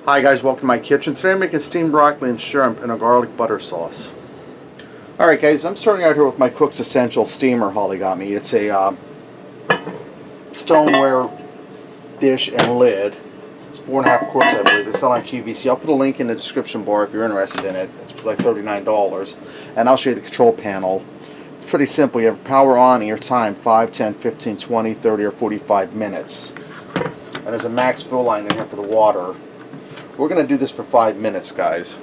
Hi guys, welcome to my kitchen. Today I'm making steamed broccoli and shrimp in a garlic butter sauce. Alright guys, I'm starting out here with my Cook's Essential steamer Holly got me. It's a stoneware dish and lid. It's 4.5 quarts I believe. It's selling on QVC. I'll put a link in the description bar if you're interested in it. It's like $39. And I'll show you the control panel. It's pretty simple. You have power on and your time 5, 10, 15, 20, 30, or 45 minutes. And there's a max fill line in here for the water. We're going to do this for 5 minutes, guys.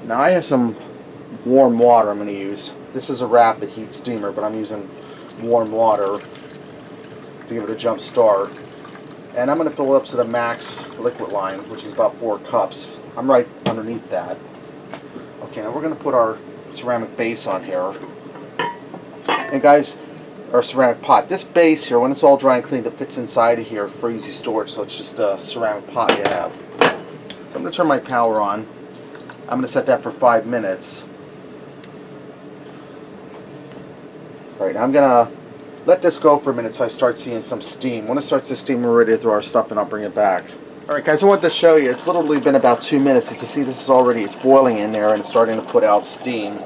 Now I have some warm water I'm going to use. This is a rapid heat steamer, but I'm using warm water to give it a jump start. And I'm going to fill it up to the max liquid line, which is about 4 cups. I'm right underneath that. Okay, now we're going to put our ceramic base on here. And guys, our ceramic pot. This base here, when it's all dry and cleaned, it fits inside of here for easy storage, so it's just a ceramic pot you have. I'm going to turn my power on. I'm going to set that for 5 minutes. Alright, now I'm going to let this go for a minute so I start seeing some steam. When it starts to steam, we're ready to throw our stuff and I'll bring it back. Alright guys, I want to show you. It's literally been about 2 minutes. You can see this is already, it's boiling in there and it's starting to put out steam.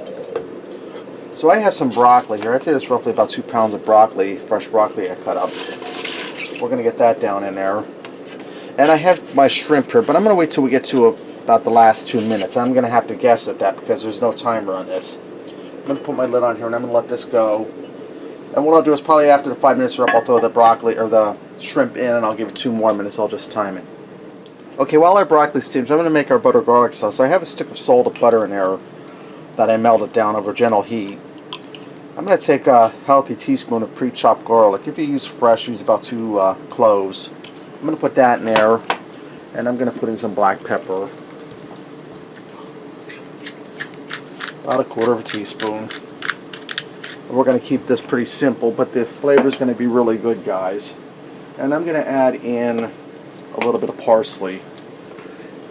So I have some broccoli here. I'd say that's roughly about 2 pounds of broccoli, fresh broccoli I cut up. We're going to get that down in there. And I have my shrimp here, but I'm going to wait till we get to about the last 2 minutes. I'm going to have to guess at that because there's no timer on this. I'm going to put my lid on here and I'm going to let this go. And what I'll do is probably after the 5 minutes are up, I'll throw the broccoli or the shrimp in and I'll give it 2 more minutes. I'll just time it. Okay, while our broccoli steams, I'm going to make our butter garlic sauce. I have a stick of salted butter in there that I melted down over gentle heat. I'm going to take a healthy teaspoon of pre-chopped garlic. If you use fresh, use about 2 cloves. I'm going to put that in there, and I'm going to put in some black pepper. About 1/4 teaspoon. And we're going to keep this pretty simple, but the flavor is going to be really good, guys. And I'm going to add in a little bit of parsley.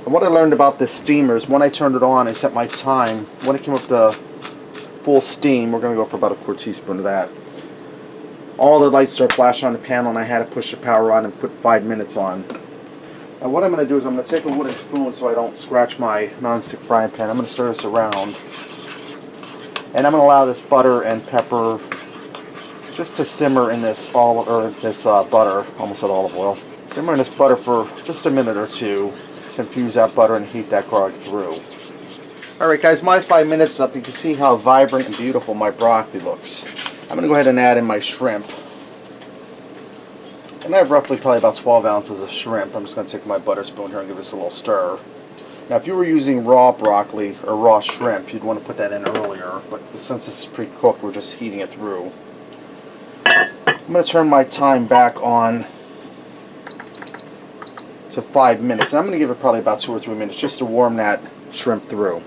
And what I learned about this steamer is when I turned it on and set my time, when it came up to full steam, we're going to go for about 1/4 teaspoon of that. All the lights started flashing on the panel and I had to push the power on and put 5 minutes on. Now what I'm going to do is I'm going to take a wooden spoon so I don't scratch my non-stick frying pan. I'm going to stir this around. And I'm going to allow this butter and pepper just to simmer in this butter, almost at olive oil. Simmer in this butter for just a minute or two to infuse that butter and heat that garlic through. Alright guys, my 5 minutes is up. You can see how vibrant and beautiful my broccoli looks. I'm going to go ahead and add in my shrimp. And I have roughly probably about 12 ounces of shrimp. I'm just going to take my butter spoon here and give this a little stir. Now if you were using raw broccoli or raw shrimp, you'd want to put that in earlier. But since this is pre-cooked, we're just heating it through. I'm going to turn my time back on to 5 minutes. And I'm going to give it probably about 2 or 3 minutes just to warm that shrimp through.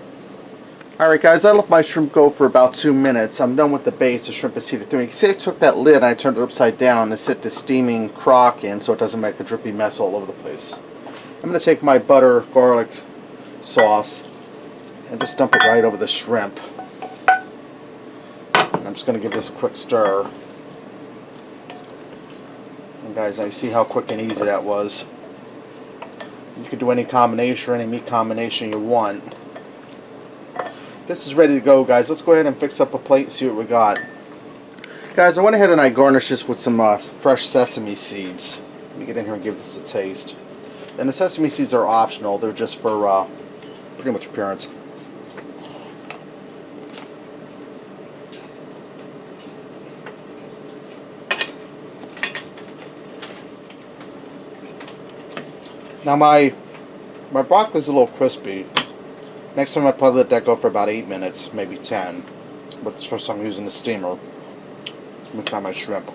Alright guys, I let my shrimp go for about 2 minutes. I'm done with the base. The shrimp is heated through. You can see I took that lid and I turned it upside down to sit the steaming crock in so it doesn't make a drippy mess all over the place. I'm going to take my butter garlic sauce and just dump it right over the shrimp. And I'm just going to give this a quick stir. And guys, now you see how quick and easy that was. You could do any combination or any meat combination you want. This is ready to go, guys. Let's go ahead and fix up a plate and see what we got. Guys, I went ahead and I garnished this with some fresh sesame seeds. Let me get in here and give this a taste. And the sesame seeds are optional. They're just for pretty much appearance. Now my broccoli's a little crispy. Next time I probably let that go for about 8 minutes, maybe 10. But this first time I'm using the steamer. Let me try my shrimp.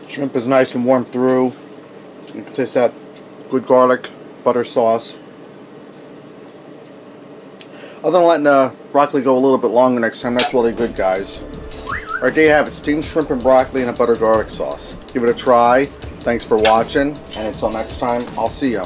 Shrimp is nice and warm through. You can taste that good garlic butter sauce. Other than letting the broccoli go a little bit longer next time, that's really good, guys. Alright, there you have it. Steamed shrimp and broccoli and a butter garlic sauce. Give it a try. Thanks for watching. And until next time, I'll see you.